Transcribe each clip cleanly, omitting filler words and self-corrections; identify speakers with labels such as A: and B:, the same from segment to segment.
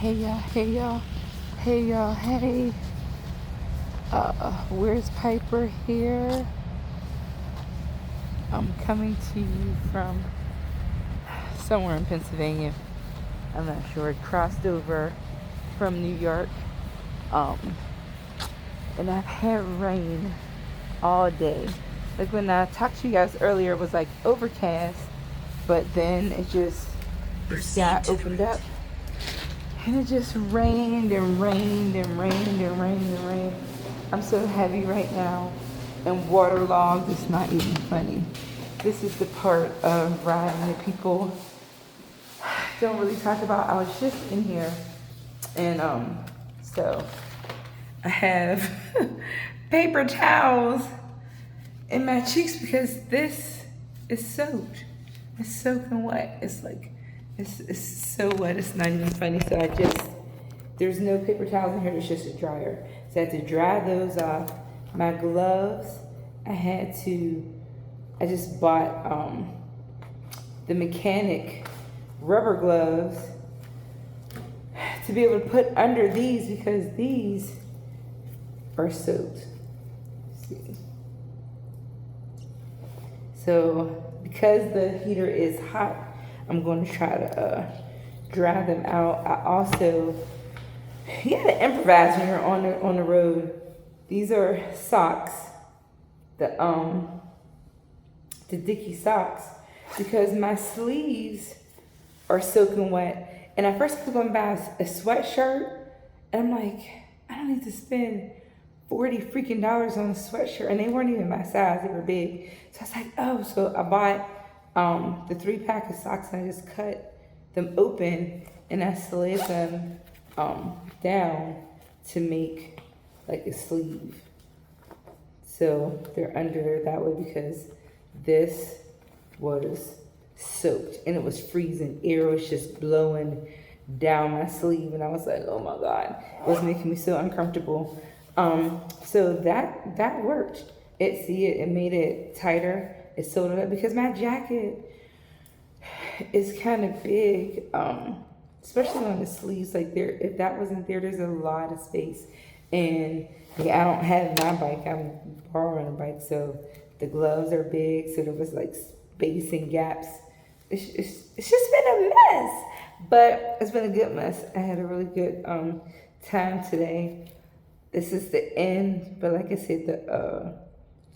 A: Hey y'all, hey y'all, hey y'all, hey. Where's Piper here? I'm coming to you from somewhere in Pennsylvania. I'm not sure. It crossed over from New York. Um, and I've had rain all day. Like when I talked to you guys earlier, it was like overcast, but then the sky opened up. And it just rained and rained and rained and rained and rained. I'm so heavy right now and waterlogged. It's not even funny. This is the part of riding that people don't really talk about. I was just in here and so I have paper towels in my cheeks because this is soaked. It's soaking wet. It's like it's so wet, it's not even funny. So there's no paper towels in here, it's just a dryer. So I had to dry those off. My gloves, I just bought the mechanic rubber gloves to be able to put under these because these are soaked. Let's see. So because the heater is hot, I'm going to try to dry them out. I also, you gotta improvise when you're on the road. These are socks, the Dickie socks, because my sleeves are soaking wet. And at first I was going to buy a sweatshirt, and I'm like, I don't need to spend $40 freaking on a sweatshirt, and they weren't even my size; they were big. So I was like, oh, so I bought the 3-pack of socks, and I just cut them open and I slid them down to make like a sleeve. So they're under there that way because this was soaked and it was freezing. Air was just blowing down my sleeve, and I was like, oh my God, it was making me so uncomfortable. So that worked. It made it tighter. It sewed it up because my jacket is kind of big, especially on the sleeves. Like if that wasn't there, there's a lot of space. And I don't have my bike. I'm borrowing a bike, so the gloves are big. So there was like space and gaps. It's just been a mess, but it's been a good mess. I had a really good time today. This is the end, but like I said,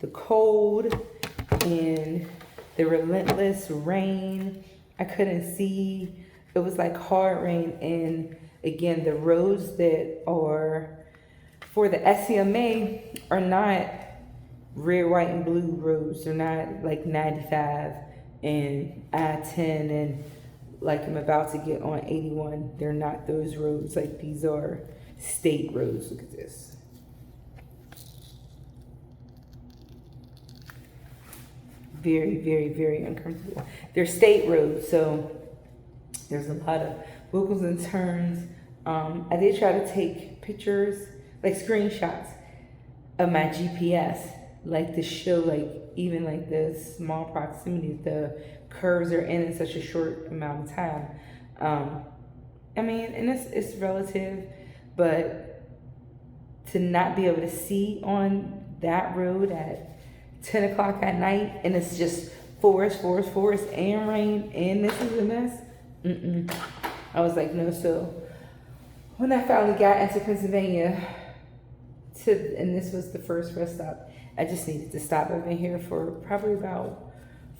A: the cold and the relentless rain. I couldn't see. It was like hard rain. And again, the roads that are for the SCMA are not red, white, and blue roads. They're not like 95 and I-10 and like I'm about to get on 81. They're not those roads. Like these are state roads. Look at this. Very, very, very uncomfortable. They're state roads, so there's a lot of wiggles and turns. I did try to take pictures, like screenshots of my GPS, like to show like even like the small proximity the curves are in such a short amount of time. I mean, and it's relative, but to not be able to see on that road at 10 o'clock at night, and it's just forest, and rain, and this is a mess. I was like, no. So when I finally got into Pennsylvania, and this was the first rest stop, I just needed to stop. I've been here for probably about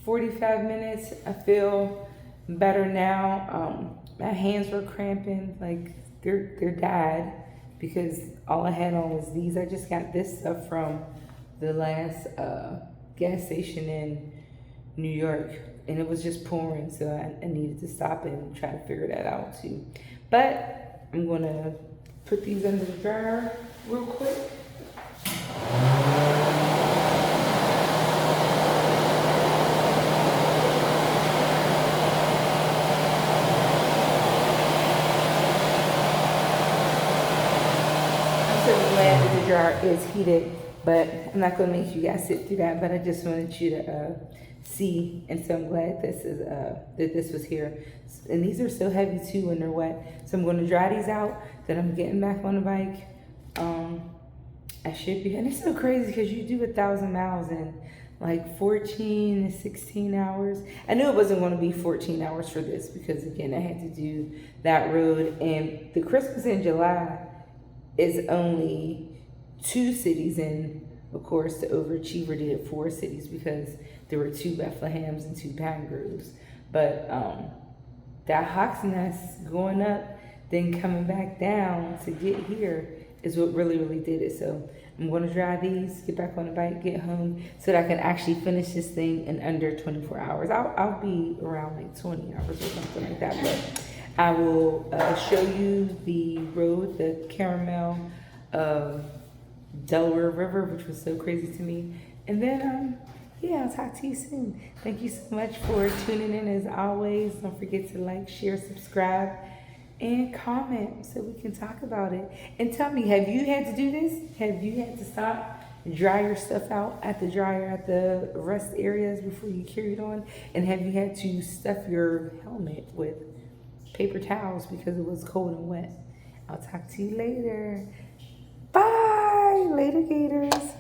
A: 45 minutes. I feel better now. My hands were cramping, like they're dyed because all I had on was these. I just got this stuff from the last gas station in New York, and it was just pouring, so I needed to stop and try to figure that out too. But I'm gonna put these under the dryer real quick. I'm so glad that the dryer is heated, but I'm not going to make you guys sit through that, but I just wanted you to see. And so I'm glad this is that this was here. And these are so heavy too when they're wet. So I'm going to dry these out. Then I'm getting back on the bike. I should be, and it's so crazy because you do 1,000 miles in like 14 to 16 hours. I knew it wasn't going to be 14 hours for this because again, I had to do that road, and the Christmas in July is only 2 cities, and of course the overachiever did 4 cities because there were 2 Bethlehems and 2 Pine Groves. But that Hawk's Nest going up, then coming back down to get here is what really, really did it. So I'm going to dry these, get back on the bike, get home so that I can actually finish this thing in under 24 hours. I'll be around like 20 hours or something like that. But I will show you the road, the caramel Delaware River, which was so crazy to me. And then, yeah, I'll talk to you soon. Thank you so much for tuning in as always. Don't forget to like, share, subscribe, and comment so we can talk about it. And tell me, have you had to do this? Have you had to stop, dry your stuff out at the dryer at the rest areas before you carry it on? And have you had to stuff your helmet with paper towels because it was cold and wet? I'll talk to you later. Bye! Later, Gators.